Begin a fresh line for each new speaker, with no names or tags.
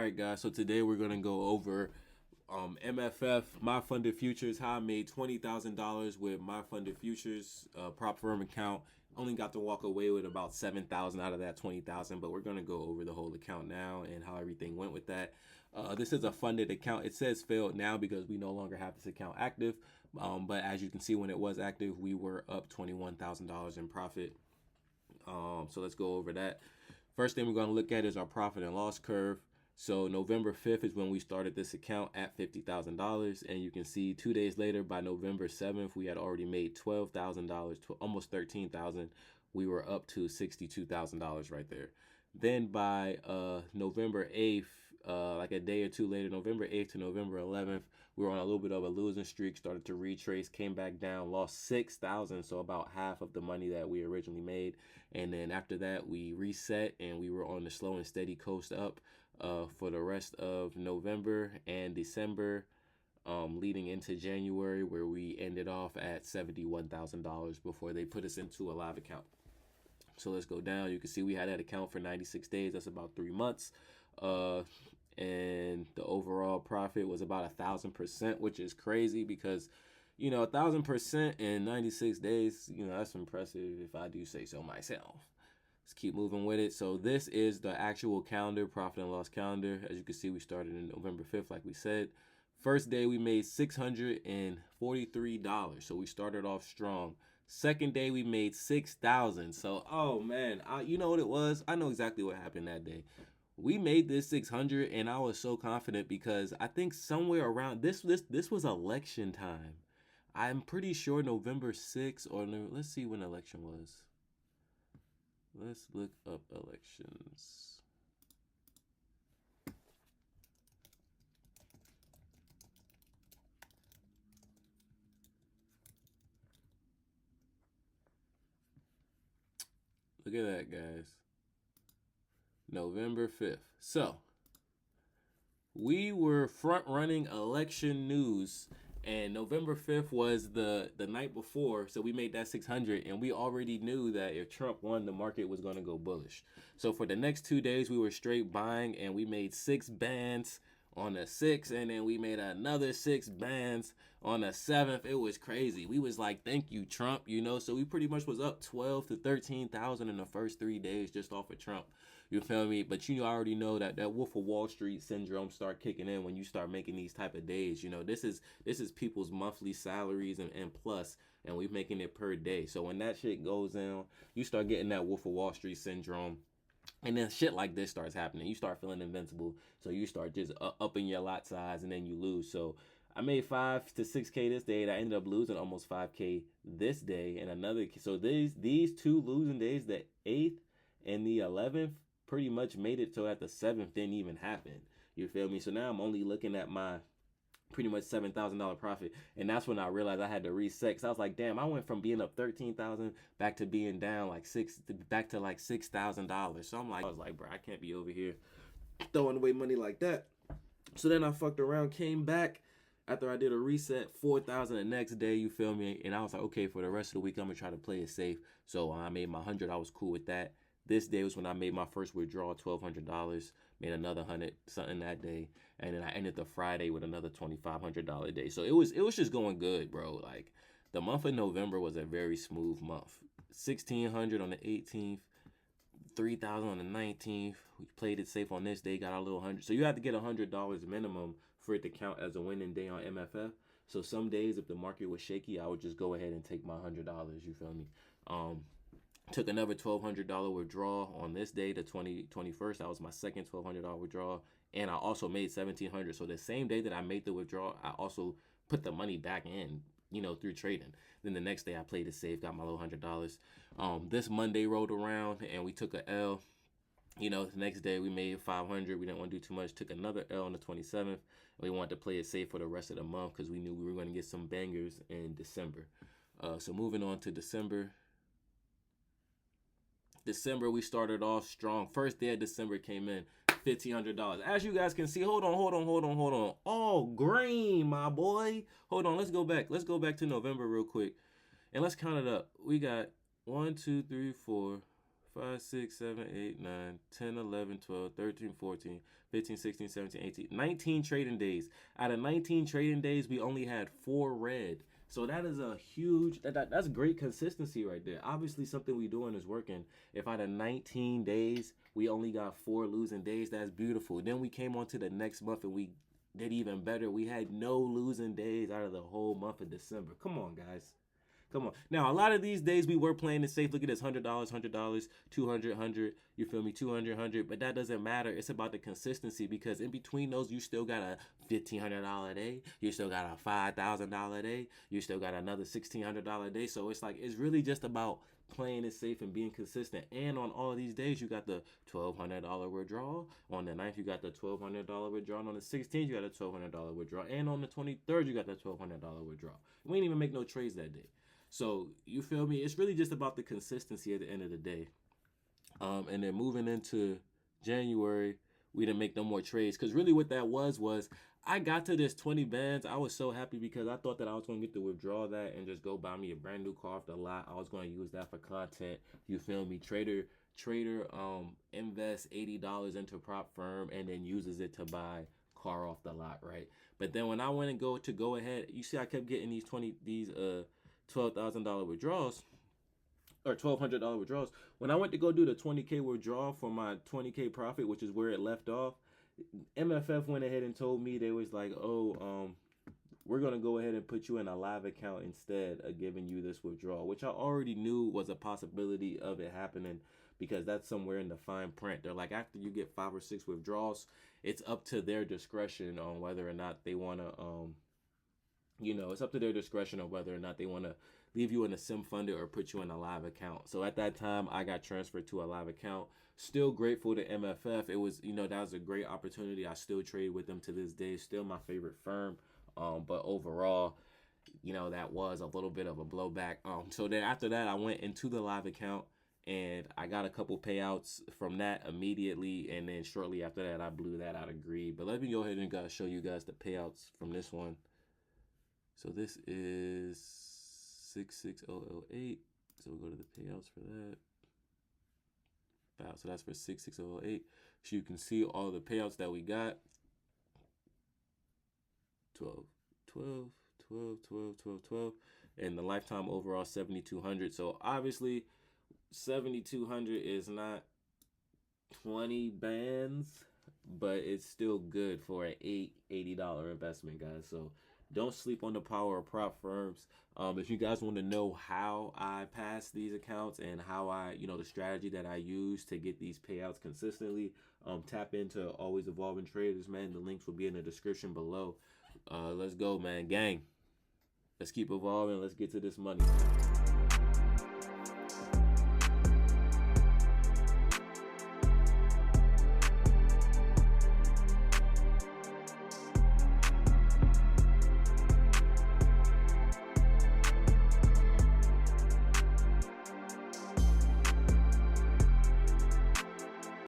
right, guys. So today we're gonna go over MFF, my funded futures. How I made $20,000 with my funded futures prop firm account. Only got to walk away with about 7,000 out of that 20,000. But we're gonna go over the whole account now and how everything went with that. This is a funded account. It says failed now because we no longer have this account active. But as you can see, when it was active, we were up $21,000 in profit. So let's go over that. First thing we're going to look at is our profit and loss curve. So November 5th is when we started this account at $50,000. And you can see 2 days later, by November 7th, we had already made $12,000 to almost $13,000. We were up to $62,000 right there. Then by November 8th, like a day or two later, November 8th to November 11th, we were on a little bit of a losing streak, started to retrace, came back down, lost 6,000, so about half of the money that we originally made. And then after that, we reset and we were on the slow and steady coast up for the rest of November and December, leading into January, where we ended off at $71,000 before they put us into a live account. So let's go down. You can see we had that account for 96 days. That's about 3 months. And the overall profit was about 1,000%, which is crazy because, 1,000% in 96 days, that's impressive if I do say so myself. Let's keep moving with it. So this is the actual calendar, profit and loss calendar. As you can see, we started in November 5th, like we said. First day, we made $643. So we started off strong. Second day, we made $6,000. So, oh man, you know what it was? I know exactly what happened that day. We made this 600, and I was so confident because I think somewhere around this was election time. I'm pretty sure November 6th, or let's see when election was. Let's look up elections. Look at that, guys. November 5th. So, we were front running election news, and November 5th was the night before, so we made that 600, and we already knew that if Trump won, the market was going to go bullish. So for the next 2 days, we were straight buying, and we made 6 bands on the 6th, and then we made another 6 bands on the 7th. It was crazy. We was like, thank you, Trump, so we pretty much was up 12 to 13,000 in the first 3 days just off of Trump. You feel me? But I already know that Wolf of Wall Street syndrome start kicking in when you start making these type of days. This is people's monthly salaries and plus, and we're making it per day. So when that shit goes down, you start getting that Wolf of Wall Street syndrome. And then shit like this starts happening. You start feeling invincible. So you start just upping your lot size, and then you lose. So I made 5 to 6K this day, and I ended up losing almost 5K this day and another. So these 2 losing days, the 8th and the 11th, pretty much made it so that the 7th didn't even happen. You feel me? So now I'm only looking at my pretty much $7,000 profit, and that's when I realized I had to reset. Cause I was like, damn, I went from being up 13,000 back to being down like $6,000. So I was like, bro, I can't be over here throwing away money like that. So then I fucked around, came back after I did a reset, 4,000 the next day. You feel me? And I was like, okay, for the rest of the week, I'm gonna try to play it safe. So I made my 100. I was cool with that. This day was when I made my first withdrawal, $1,200. Made another 100 something that day, and then I ended the Friday with another $2,500 day. So it was just going good, bro. Like the month of November was a very smooth month. 1,600 on the 18th, 3,000 on the 19th. We played it safe on this day, got our little 100. So you have to get $100 minimum for it to count as a winning day on MFF. So some days, if the market was shaky, I would just go ahead and take my $100. You feel me? Took another $1,200 withdrawal on this day, the 21st. That was my second $1,200 withdrawal, and I also made $1,700. So the same day that I made the withdrawal, I also put the money back in, through trading. Then the next day I played it safe, got my little $100. This Monday rolled around and we took a L. The next day we made 500. We didn't want to do too much. Took another L on the 27th. We wanted to play it safe for the rest of the month because we knew we were going to get some bangers in December. So moving on to December. We started off strong. First day of December came in $1,500. As you guys can see, hold on. All green, my boy. Hold on, let's go back. Let's go back to November real quick. And let's count it up. We got 1, 2, 3, 4, 5, 6, 7, 8, 9, 10, 11, 12, 13, 14, 15, 16, 17, 18, 19 trading days. Out of 19 trading days, we only had 4 red. So that is a huge, that's great consistency right there. Obviously, something we doing is working. If out of 19 days, we only got 4 losing days, that's beautiful. Then we came on to the next month and we did even better. We had no losing days out of the whole month of December. Come on, guys. Come on. Now, a lot of these days we were playing it safe. Look at this, $100, $100, 200, 100. You feel me? 200, 100. But that doesn't matter. It's about the consistency, because in between those, you still got a $1,500 day. You still got a $5,000 day. You still got another $1,600 day. So it's like, it's really just about playing it safe and being consistent. And on all of these days, you got the $1,200 withdrawal. On the 9th, you got the $1,200 withdrawal. On the 16th, you got a $1,200 withdrawal. And on the 23rd, you got the $1,200 withdrawal. We didn't even make no trades that day. So, you feel me? It's really just about the consistency at the end of the day. And then moving into January, we didn't make no more trades. Because really what that was I got to this 20 bands. I was so happy because I thought that I was going to get to withdraw that and just go buy me a brand new car off the lot. I was going to use that for content. You feel me? Trader invests $80 into prop firm and then uses it to buy car off the lot, right? But then when I went and go ahead, you see I kept getting these $12,000 withdrawals or $1,200 withdrawals. When I went to go do the 20K withdrawal for my 20K profit, which is where it left off, MFF went ahead and told me, they was like, we're going to go ahead and put you in a live account instead of giving you this withdrawal, which I already knew was a possibility of it happening, because that's somewhere in the fine print. They're like, after you get 5 or 6 withdrawals, it's up to their discretion on whether or not they want to, it's up to their discretion on whether or not they want to leave you in a sim funded or put you in a live account. So at that time, I got transferred to a live account. Still grateful to MFF. It was, that was a great opportunity. I still trade with them to this day. Still my favorite firm. But overall, that was a little bit of a blowback. So then after that, I went into the live account and I got a couple payouts from that immediately. And then shortly after that, I blew that out of greed. But let me go ahead and show you guys the payouts from this one. So this is 66008. So we'll go to the payouts for that. Wow, so that's for 66008. So you can see all the payouts that we got. 12, 12, 12, 12, 12, 12. And the lifetime overall 7,200. So obviously 7,200 is not 20 bands, but it's still good for an $80 investment, guys. So don't sleep on the power of prop firms. If you guys want to know how I pass these accounts and how I, the strategy that I use to get these payouts consistently, tap into Always Evolving Traders, man. The links will be in the description below. Let's go, man. Gang. Let's keep evolving. Let's get to this money, man.